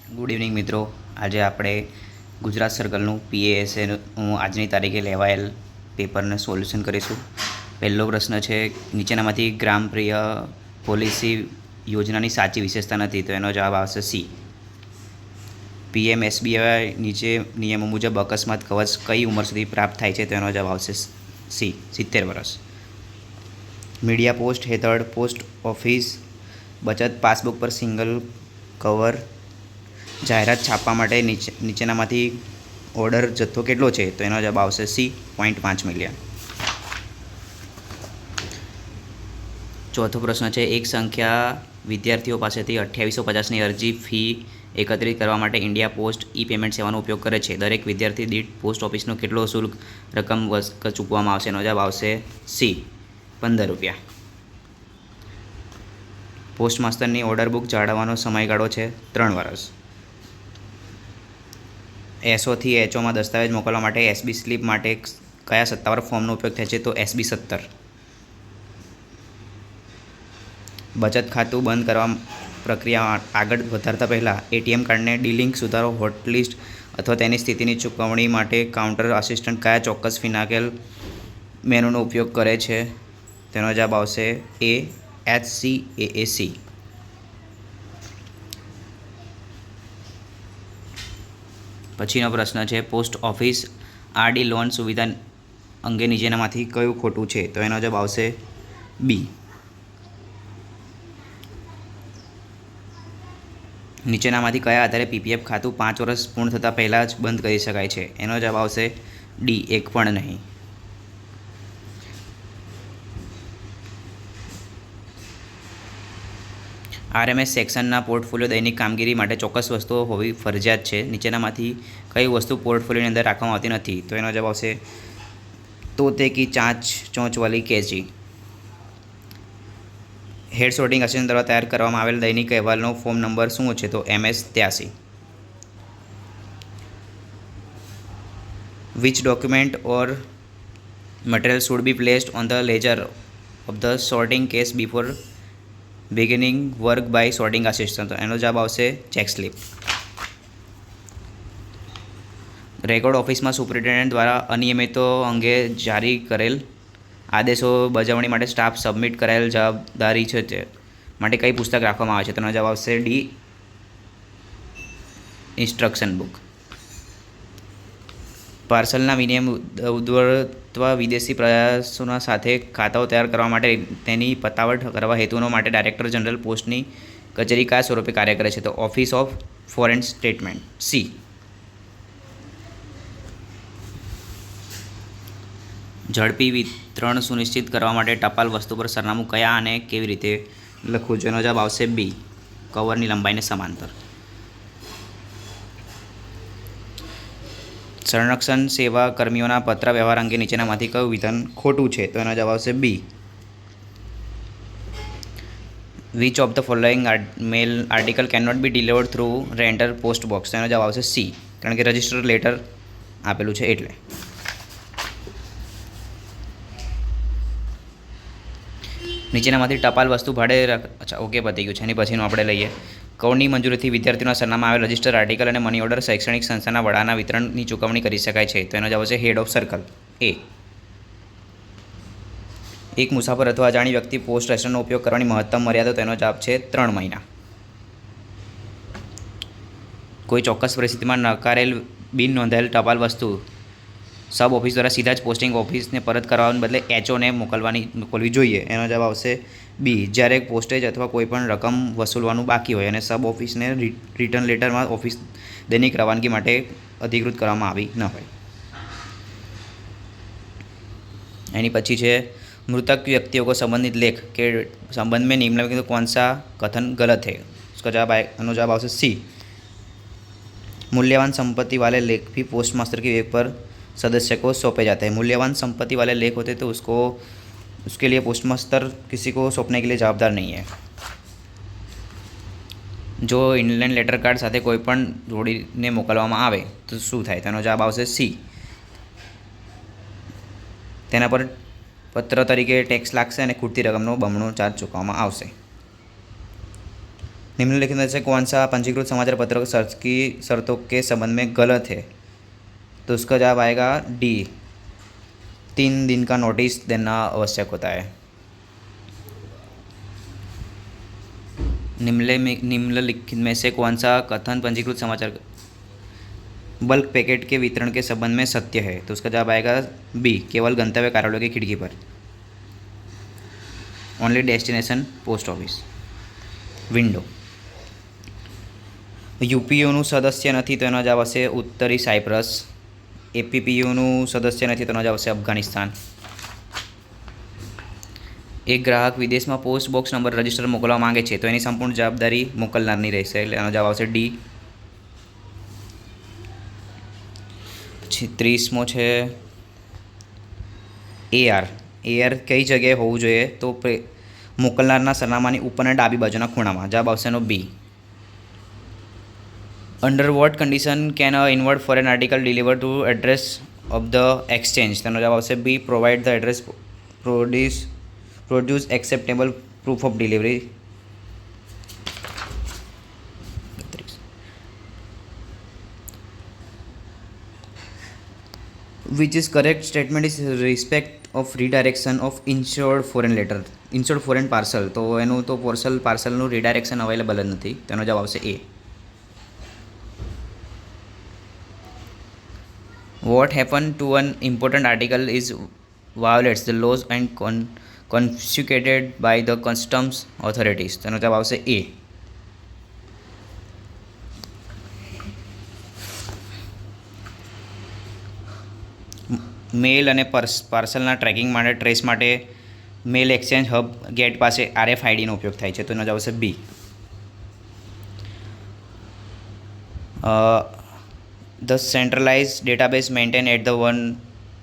Good evening મિત્રો. આજે આપણે ગુજરાત સર્કલનું પીએએસએનું આજની તારીખે લેવાયેલ પેપરને સોલ્યુશન કરીશું. પહેલો પ્રશ્ન છે, નીચેનામાંથી ગ્રામ પ્રિય પોલિસી યોજનાની સાચી વિશેષતા નથી, તો એનો જવાબ આવશે સી. પીએમએસબીવાય નીચે નિયમો મુજબ અકસ્માત કવચ કઈ ઉંમર સુધી પ્રાપ્ત થાય છે, તો એનો જવાબ આવશે સી 70 વર્ષ. મીડિયા પોસ્ટ હેઠળ પોસ્ટ ઓફિસ બચત પાસબુક પર સિંગલ કવર જાહેરાત છાપવા માટે નીચેનામાંથી ઓર્ડર જથ્થો કેટલો છે, તો એનો જવાબ આવશે સી 0.5 મિલિયન. ચોથો પ્રશ્ન છે, એક સંખ્યા વિદ્યાર્થીઓ પાસેથી 2850ની અરજી ફી એકત્રિત કરવા માટે ઇન્ડિયા પોસ્ટ ઈ પેમેન્ટ સેવાનો ઉપયોગ કરે છે. દરેક વિદ્યાર્થી દીઠ પોસ્ટ ઓફિસનો કેટલો શુલ્ક રકમ ચૂકવવામાં આવશે, એનો જવાબ આવશે સી 15 રૂપિયા. પોસ્ટ માસ્ટરની ઓર્ડર બુક જાળવવાનો સમયગાળો છે 3 વર્ષ. એસઓથી એચઓમાં દસ્તાવેજ મોકલવા માટે એસબી સ્લીપ માટે કયા સત્તાવાર ફોર્મનો ઉપયોગ થાય છે, તો એસબી 17. બચત ખાતું બંધ કરવા પ્રક્રિયા આગળ વધારતા પહેલાં એટીએમ કાર્ડને ડિલિંક સુધારો હોટલિસ્ટ અથવા તેની સ્થિતિની ચૂકવણી માટે કાઉન્ટર આસિસ્ટન્ટ કયા ચોક્કસ ફિનાકેલ મેનુનો ઉપયોગ કરે છે, તેનો જવાબ આવશે એ HCAAC. પછીનો પ્રશ્ન છે, પોસ્ટ ઓફિસ આરડી લોન સુવિધા અંગે નીચેનામાંથી કયું ખોટું છે, તો એનો જવાબ આવશે બી. નીચેનામાંથી કયા આધારે પીપીએફ ખાતું 5 વર્ષ પૂર્ણ થતાં પહેલાં જ બંધ કરી શકાય છે, એનો જવાબ આવશે ડી, એક પણ નહીં. આરએમએસ સેક્શનના પોર્ટફોલિયો દૈનિક કામગીરી માટે ચોક્કસ વસ્તુઓ હોવી ફરજિયાત છે. નીચેનામાંથી કઈ વસ્તુ પોર્ટફોલિયોની અંદર રાખવામાં આવતી નથી, તો એનો જવાબ આવશે તોતે કી ચોંચવાલી કેચી. હેડ સોર્ટિંગ આસિસ્ટન્ટ દ્વારા તૈયાર કરવામાં આવેલ દૈનિક અહેવાલનો ફોર્મ નંબર શું છે, તો MS 83. Which document or material should be placed on the ledger of the sorting case before beginning work by sorting assistant, તો એનો જવાબ આવશે ચેક સ્લિપ. રેકોર્ડ ઓફિસમાં સુપ્રિન્ટેન્ડન્ટ દ્વારા અનિયમિતો અંગે જારી કરેલ આદેશો બજાવણી માટે સ્ટાફ સબમિટ કરાયેલ જવાબદારી છે તે માટે કઈ પુસ્તક રાખવામાં આવે છે, તેનો જવાબ આવશે ડી, ઇન્સ્ટ્રક્શન બુક. પાર્સલના વિનિમય ઉદ્ધરત્વ વિદેશી પ્રયાસોના સાથે ખાતાઓ તૈયાર કરવા માટે તેની પતાવટ કરવા હેતુનો માટે ડાયરેક્ટર જનરલ પોસ્ટની કચેરી કયા સ્વરૂપે કાર્ય કરે છે, તો office of foreign statement, C. ઝડપી વિતરણ સુનિશ્ચિત કરવા માટે ટપાલ વસ્તુ પર સરનામું કયા અને કેવી રીતે લખવું જોઈએ, એનો જવાબ આવશે બી, કવરની લંબાઈને સમાંતર. સંરક્ષણ સેવા કર્મીઓના પત્ર વ્યવહાર અંગે નીચેનામાંથી કયું વિધાન ખોટું છે, તો એનો જવાબ આવશે B. Which of the following mail article can not be delivered through render post box, એનો જવાબ આવશે સી, કારણ કે રજિસ્ટર લેટર આપેલું છે એટલે. નીચેનામાંથી ટપાલ વસ્તુ ભાડે ઓકે પતી ગયું છે. એની પછીનું આપણે લઈએ. કૌરની મંજૂરીથી વિદ્યાર્થીઓના સરનામા આવેલ રજિસ્ટર આર્ટિકલ અને મની ઓર્ડર શૈક્ષણિક સંસ્થાના વડાના વિતરણની ચૂકવણી કરી શકાય છે, તો એનો જવાબ છે હેડ ઓફ સર્કલ, એ. એક મુસાફર અથવા અજાણી વ્યક્તિ પોસ્ટ રેશનનો ઉપયોગ કરવાની મહત્તમ મર્યાદા, તેનો જવાબ છે 3 મહિના. કોઈ ચોક્કસ પરિસ્થિતિમાં નકારેલ બિન નોંધાયેલ ટપાલ વસ્તુ સબ ઓફિસ દ્વારા સીધા જ પોસ્ટિંગ ઓફિસને પરત કરવાને બદલે એચઓને મોકલવી જોઈએ, એનો જવાબ આવશે બી. જ્યારે પોસ્ટેજ અથવા કોઈપણ રકમ વસૂલવાનું બાકી હોય અને સબ ઓફિસને રિટર્ન લેટરમાં ઓફિસ દૈનિક રવાનગી માટે અધિકૃત કરવામાં આવી ન હોય. એની પછી છે, मृतक व्यक्तियों को संबंधित लेख के संबंध में निम्नलिखित में कौन सा कथन गलत है, उसका जवाब आवश्यक सी. मूल्यवान संपत्ति वाले लेख भी पोस्ट मास्टर के विवेक पर सदस्य को सौंपे जाते हैं. मूल्यवान संपत्ति वाले लेख होते तो उसके लिए पोस्ट मास्टर किसी को सौंपने के लिए जवाबदार नहीं है. જો ઇનલેન્ડ લેટર કાર્ડ સાથે કોઈ પણ જોડીને મોકલવામાં આવે તો શું થાય, તેનો જવાબ આવશે સી. તેના પર પત્ર તરીકે ટેક્સ લાગશે અને ખૂટતી રકમનો બમણો ચાર્જ ચૂકવવામાં આવશે. निम्नलिखित में से कौन सा पंजीकृत समाचार पत्र शर्त की शर्तों के संबंध में गलत है? तो उसका जवाब आएगा डी, 3 दिन का नोटिस देना आवश्यक होता है। निम्नलिखित में से कौन सा कथन पंजीकृत समाचार बल्क पैकेट के वितरण के संबंध में सत्य है? तो उसका जवाब आएगा बी, केवल गंतव्य कार्यालय की खिड़की पर, only destination post office window. યુપીયુનું સદસ્ય નથી તો એનો જવાબ આવશે ઉત્તરી સાયપ્રસ। એપીપીયુનું સદસ્ય નથી તો એનો જવાબ આવશે અફઘાનિસ્તાન। એક ગ્રાહક વિદેશમાં પોસ્ટ બોક્સ નંબર રજિસ્ટર મોકલવા માંગે છે તો એની સંપૂર્ણ જવાબદારી મોકલનારની રહેશે, એટલે એનો જવાબ આવશે ડી। પછી 30મો છે એઆર। એઆર કઈ જગ્યાએ હોવું જોઈએ? તો મોકલનારના સરનામાની ઉપરના ડાબી બાજુના ખૂણામાં, જવાબ આવશે એનો B. Under what condition can inward for an article deliver to address of the exchange? તેનો જવાબ આવશે B, provide the address produce acceptable proof of delivery. Which is correct statement is respect of redirection of insured foreign letter, insured foreign parcel? તો એનું તો પાર્સલનું redirection available જ નથી, તેનો જવાબ આવશે એ। What happened to an important article is violates the laws and confiscated by the customs authorities? તેનો જવાબ આવશે એ। મેલ અને પાર્સલના ટ્રેકિંગ માટે ટ્રેસ માટે મેલ એક્સચેન્જ હબ ગેટ પાસે RFIDનો ઉપયોગ થાય છે તો એનો જવાબ આવશે બી। The centralized database maintained at the one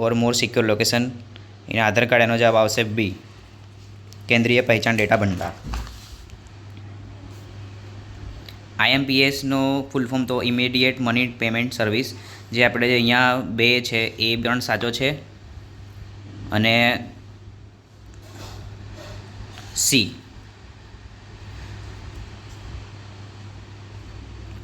or more secure location in Aadhaar card, એનો જવાબ આવશે બી, કેન્દ્રીય પહેચાન ડેટા ભંડાર। IMPSનો ફૂલ ફોર્મ તો ઇમિડિયેટ મની પેમેન્ટ સર્વિસ, જે આપણે અહીંયા બે છે એ પણ સાચો છે, અને સી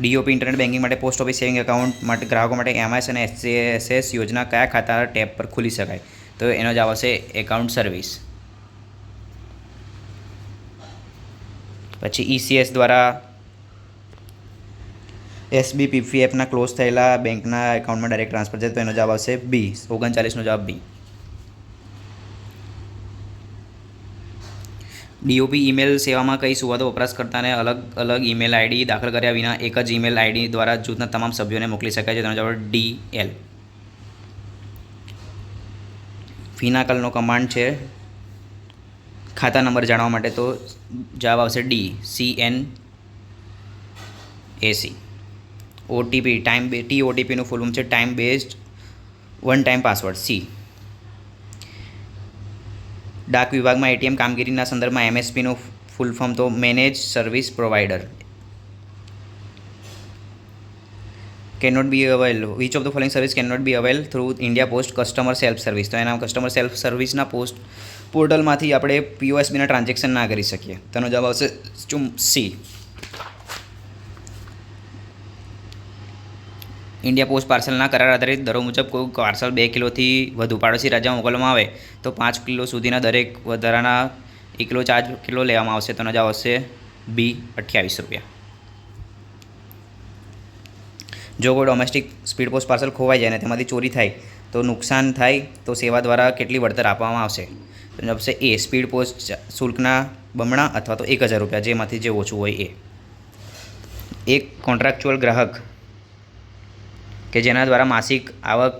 ડીઓપી ઇન્ટરનેટ બેન્કિંગ માટે પોસ્ટ ઓફિસ સેવિંગ એકાઉન્ટ માટે ગ્રાહકો માટે MIS અને SCSS યોજના કયા ખાતા ટેબ પર ખુલી શકાય? તો એનો જવાબ આવશે એકાઉન્ટ સર્વિસ। પછી ECS દ્વારા SBPFના ક્લોઝ થયેલા બેંકના એકાઉન્ટમાં ડાયરેક્ટ ટ્રાન્સફર થાય તો એનો જવાબ આવશે બી, 39નો જવાબ બી। DOP ઈમેલ સેવામાં કઈ સુવિધાઓ વપરાશકર્તાને અલગ અલગ ઈમેલ ID દાખલ કર્યા વિના એક જ ઈમેલ ID દ્વારા જૂથના તમામ સભ્યોને મોકલી શકાય છે? તેનો જવાબ DL। ફિનાકલનો કમાન્ડ છે ખાતા નંબર જાણવા માટે તો જવાબ આવશે ડી, CNAC। OTP TOTPનું ફૂલ ફોર્મ છે time based one time password, C. ડાક વિભાગમાં ATM કામગીરીના સંદર્ભમાં MSPનું ફૂલ ફોર્મ તો manage service provider. Can not be avail which of the following service can not be avail through India post customer self service? તો એના customer self સર્વિસના પોર્ટલમાંથી આપણે POSBના transaction ના કરી શકીએ, તેનો જવાબ આવશે સી। ઇન્ડિયા પોસ્ટ પાર્સલના કરાર આધારિત દરો મુજબ કોઈ પાર્સલ 2 કિલોથી વધુ પાડોશી રાજ્યમાં મોકલવામાં આવે તો 5 કિલો સુધીના દરેક વધારાના 1 કિલો ચાર્જ કેટલો લેવામાં આવશે? તેનો જવાબ આવશે બી, 28 રૂપિયા। જો કોઈ ડોમેસ્ટિક સ્પીડ પોસ્ટ પાર્સલ ખોવાઈ જાય અને તેમાંથી ચોરી થાય તો નુકસાન થાય તો સેવા દ્વારા કેટલી વળતર આપવામાં આવશે? તો જવાબ આવશે એ, સ્પીડ પોસ્ટ શુલ્કના બમણા અથવા તો 1000 રૂપિયા, જેમાંથી જે ઓછું હોય એ। એક કોન્ટ્રાક્ચ્યુઅલ ગ્રાહક કે જેના દ્વારા માસિક આવક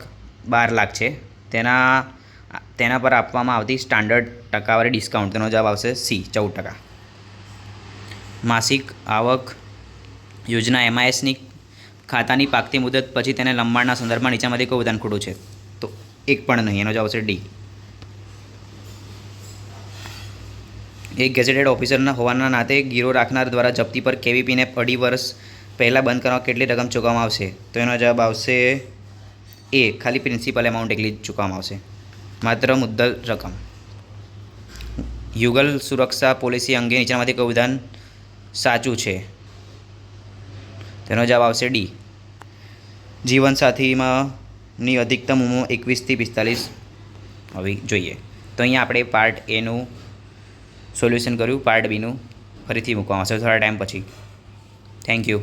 12 લાખ છે તેના પર આપવામાં આવતી સ્ટાન્ડર્ડ ટકાવારી ડિસ્કાઉન્ટ? તેનો જવાબ આવશે સી, 14%। માસિક આવક યોજના MISની ખાતાની પાકતી મુદત પછી તેને લંબાણના સંદર્ભમાં નીચેમાંથી કોઈ વિધાન ખોટું છે? તો એક પણ નહીં, એનો જવાબ આવશે ડી। એક ગેઝેટેડ ઓફિસરના હોવાના નાતે ગીરો રાખનાર દ્વારા જપ્તી પર KVPને 2.5 વર્ષ પહેલાં બંધ કરવા કેટલી રકમ ચૂકવવામાં આવશે? તો એનો જવાબ આવશે એ, ખાલી પ્રિન્સિપલ એમાઉન્ટ એટલી જ ચૂકવવામાં આવશે, માત્ર મુદ્દલ રકમ। યુગલ સુરક્ષા પોલિસી અંગે નીચેનામાંથી કોઈ વિધાન સાચું છે. તેનો જવાબ આવશે ડી. જીવનસાથીમાંની અધિકતમ ઉંમર 21થી 45 હોવી જોઈએ. તો અહીંયા આપણે પાર્ટ એનું સોલ્યુશન કર્યું. પાર્ટ બીનું ફરીથી મૂકવામાં આવશે થોડા ટાઈમ પછી. Thank you.